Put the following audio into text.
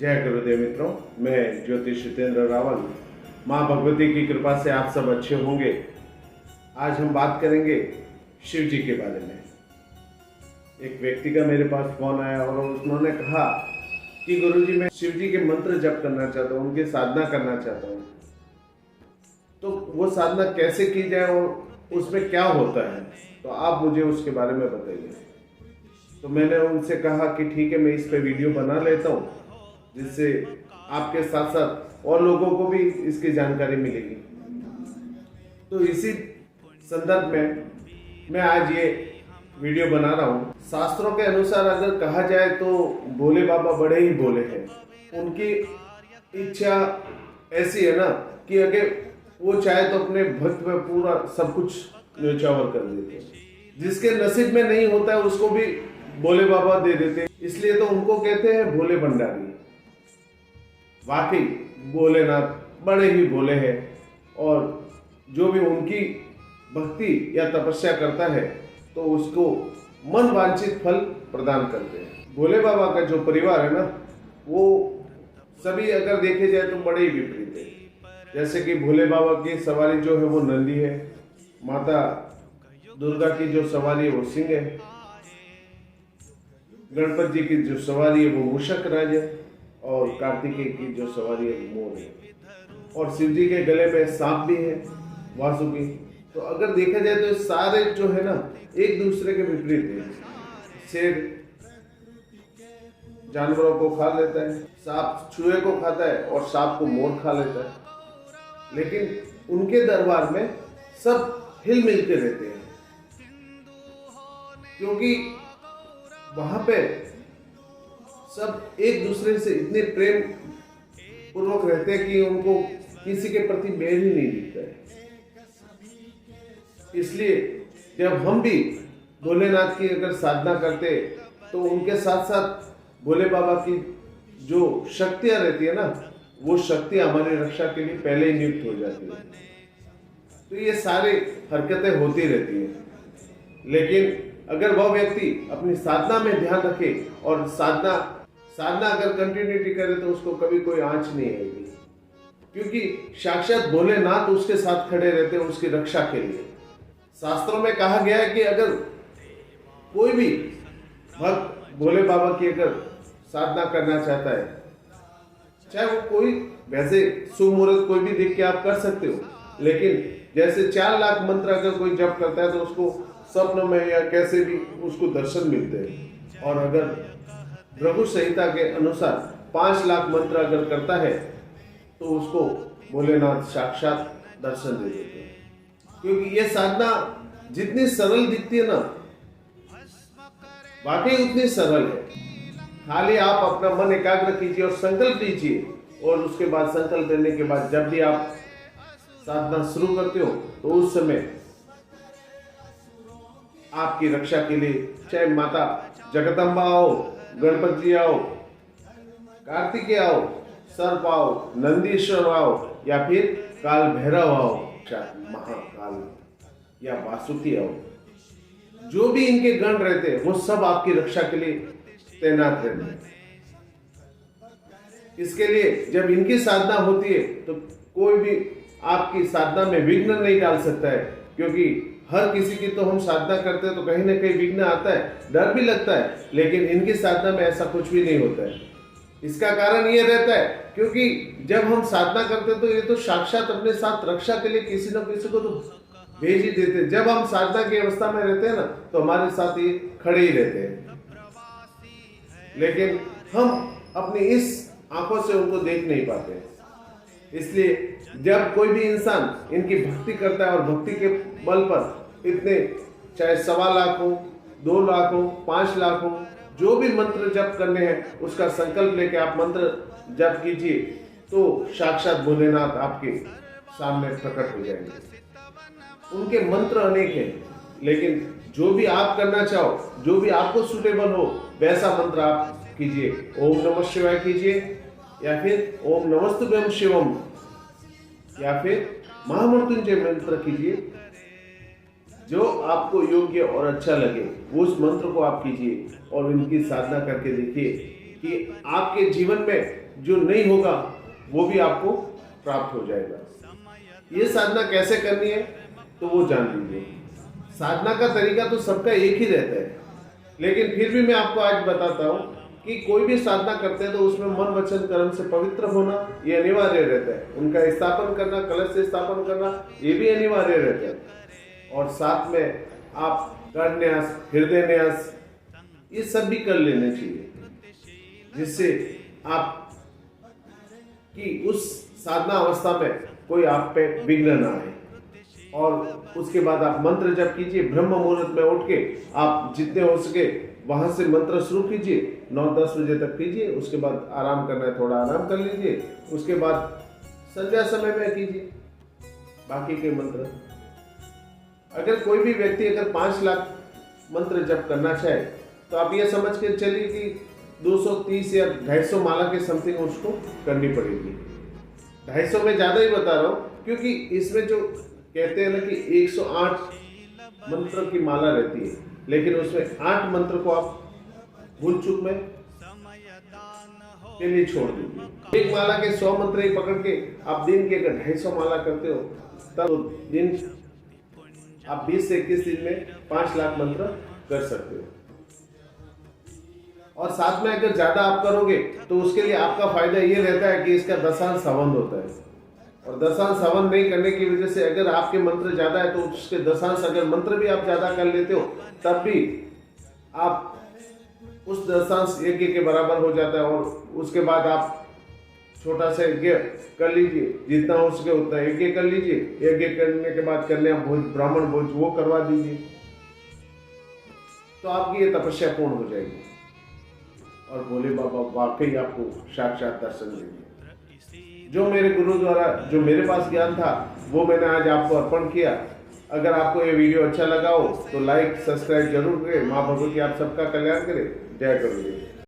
जय गुरुदेव मित्रों, मैं ज्योतिष जितेंद्र रावल। माँ भगवती की कृपा से आप सब अच्छे होंगे। आज हम बात करेंगे शिव जी के बारे में। एक व्यक्ति का मेरे पास फोन आया और उन्होंने कहा कि गुरुजी, मैं शिव जी के मंत्र जप करना चाहता हूँ, उनकी साधना करना चाहता हूँ, तो वो साधना कैसे की जाए और उसमें क्या होता है, तो आप मुझे उसके बारे में बताइए। तो मैंने उनसे कहा कि ठीक है, मैं इस पे वीडियो बना लेता हूँ, जिससे आपके साथ साथ और लोगों को भी इसकी जानकारी मिलेगी। तो इसी संदर्भ में मैं आज ये वीडियो बना रहा हूँ। शास्त्रों के अनुसार अगर कहा जाए तो भोले बाबा बड़े ही भोले हैं। उनकी इच्छा ऐसी है ना कि अगर वो चाहे तो अपने भक्त में पूरा सब कुछ न्योछावर कर देते हैं। जिसके नसीब में नहीं होता है उसको भी भोले बाबा दे देते हैं। इसलिए तो उनको कहते हैं भोले भंडारी। वाकई भोलेनाथ बड़े ही भोले हैं और जो भी उनकी भक्ति या तपस्या करता है तो उसको मन वांछित फल प्रदान करते हैं। भोले बाबा का जो परिवार है ना, वो सभी अगर देखे जाए तो बड़े ही विपरीत है। जैसे कि भोले बाबा की सवारी जो है वो नंदी है, माता दुर्गा की जो सवारी है वो सिंह है, गणपति जी की जो सवारी है वो मूषक राज है और कार्तिकेय की जो सवारी है वो मोर है, और शिव जी के गले में सांप भी है, वासुकी। तो अगर देखा जाए तो सारे जो है ना एक दूसरे के विपरीत है। शेर जानवरों को खा लेता है, सांप चूहे को खाता है और सांप को मोर खा लेता है, लेकिन उनके दरबार में सब हिल मिल के रहते हैं, क्योंकि वहां पे सब एक दूसरे से इतने प्रेम पूर्वक रहते हैं कि उनको किसी के प्रति बैर ही नहीं दिखता है। इसलिए जब हम भी भोलेनाथ की अगर साधना करते तो उनके साथ साथ भोले बाबा की जो शक्तियां रहती है ना, वो शक्ति हमारी रक्षा के लिए पहले ही नियुक्त हो जाती है। तो ये सारे हरकतें होती रहती हैं। लेकिन अगर वह व्यक्ति अपनी साधना में ध्यान रखे और साधना अगर कंटिन्यूटी करे तो उसको कभी कोई आंच नहीं आएगी, क्योंकि साक्षात भोलेनाथ उसके साथ खड़े रहते हैं उसकी रक्षा के लिए। शास्त्रों में कहा गया है कि अगर कोई भी भक्त भोले बाबा की अगर साधना करना चाहता है, चाहे वो कोई वैसे शुभ मुहूर्त कोई भी देख के आप कर सकते हो, लेकिन जैसे 4 लाख मंत्र अगर कोई जप करता है तो उसको स्वप्न में या कैसे भी उसको दर्शन मिलते हैं। और अगर भृगु संहिता के अनुसार 5 लाख मंत्र अगर करता है तो उसको भोलेनाथ साक्षात दर्शन दे देते हैं। क्योंकि ये साधना जितनी सरल दिखती है ना, वाकई उतनी सरल है। खाली आप अपना मन एकाग्र कीजिए और संकल्प लीजिए, और उसके बाद संकल्प लेने के बाद जब भी आप साधना शुरू करते हो तो उस समय आपकी रक्षा के लिए चाहे माता जगदम्बा आओ, गणपति आओ, कार्तिकेय आओ, सर्प आओ, नंदीश्वर आओ, या फिर काल भैरव आओ, महाकाल या वासुकी आओ, जो भी इनके गण रहते हैं वो सब आपकी रक्षा के लिए तैनात रहते हैं। इसके लिए जब इनकी साधना होती है तो कोई भी आपकी साधना में विघ्न नहीं डाल सकता है, क्योंकि हर किसी की तो हम साधना करते हैं तो कहीं ना कहीं विघ्न आता है, डर भी लगता है, लेकिन इनकी साधना में ऐसा कुछ भी नहीं होता है। इसका कारण ये रहता है क्योंकि जब हम साधना करते हैं तो ये तो साक्षात अपने साथ रक्षा के लिए किसी न किसी को तो भेज ही देते हैं। जब हम साधना की अवस्था में रहते हैं ना तो हमारे साथ ये खड़े ही रहते हैं, लेकिन हम अपनी इस आंखों से उनको देख नहीं पाते। इसलिए जब कोई भी इंसान इनकी भक्ति करता है और भक्ति के बल पर इतने चाहे 1.25 लाख हो, 2 लाख हो, 5 लाख हो, जो भी मंत्र जप करने हैं उसका संकल्प लेके आप मंत्र जप कीजिए तो साक्षात भोलेनाथ आपके सामने प्रकट हो जाएंगे। उनके मंत्र अनेक हैं, लेकिन जो भी आप करना चाहो, जो भी आपको सुटेबल हो वैसा मंत्र आप कीजिए। ओम नमः शिवाय कीजिए, या फिर ओम नमस्तुभ्यं शिवम, या फिर महामृत्युंजय मंत्र कीजिए। जो आपको योग्य और अच्छा लगे उस मंत्र को आप कीजिए और इनकी साधना करके देखिए कि आपके जीवन में जो नहीं होगा वो भी आपको प्राप्त हो जाएगा। ये साधना कैसे करनी है तो वो जान लीजिए। साधना का तरीका तो सबका एक ही रहता है, लेकिन फिर भी मैं आपको आज बताता हूँ कि कोई भी साधना करते हैं तो उसमें मन वचन कर्म से पवित्र होना ये अनिवार्य रहता है। उनका स्थापन करना, कलश से स्थापन करना ये भी अनिवार्य रहता है। और साथ में आप करन्यास, हृदय न्यास ये सब भी कर लेने चाहिए, जिससे आप कि उस साधना अवस्था में कोई आप पे विघ्न ना आए। और उसके बाद आप मंत्र जप कीजिए। ब्रह्म मुहूर्त में उठ के आप जितने हो सके वहां से मंत्र शुरू कीजिए, 9-10 बजे तक कीजिए। उसके बाद आराम करना है थोड़ा आराम कर लीजिए। उसके बाद संध्या समय में कीजिए बाकी के मंत्र। अगर कोई भी व्यक्ति अगर 5 लाख मंत्र जप करना चाहे तो आप ये समझ के चलिए कि 230 या 250 माला के समथिंग उसको करनी पड़ेगी। 250 में ज़्यादा ही बता रहा हूँ, क्योंकि इसमें जो कहते हैं ना कि 108 मंत्र की माला रहती है, लेकिन उसमें 8 मंत्र को आप भूल चूक में के लिए छोड़ दीजिए। एक माला के 100 मंत्र ही पकड़ के आप दिन के अगर 250 माला करते हो तब दिन आप 20 से 21 दिन में 5 लाख मंत्र कर सकते हो। और साथ में अगर ज्यादा आप करोगे तो उसके लिए आपका फायदा ये रहता है कि इसका दशांश हवन होता है। और दशांश हवन नहीं करने की वजह से अगर आपके मंत्र ज्यादा है तो उसके दशांश अगर मंत्र भी आप ज्यादा कर लेते हो तब भी आप उस दशांश यज्ञ के बराबर हो जाता है। और उसके बाद आप छोटा सा यज्ञ कर लीजिए, जितना हो सके उतना यज्ञ कर लीजिए। यज्ञ करने के बाद कन्या भोज, ब्राह्मण भोज वो करवा दीजिए, तो आपकी ये तपस्या पूर्ण हो जाएगी और भोले बाबा वाकई आपको साक्षात दर्शन देंगे। जो मेरे गुरु द्वारा जो मेरे पास ज्ञान था वो मैंने आज आपको अर्पण किया। अगर आपको ये वीडियो अच्छा लगा हो तो लाइक सब्सक्राइब जरूर करें। माँ भगवती आप सबका कल्याण करे। जय गुरुदेव।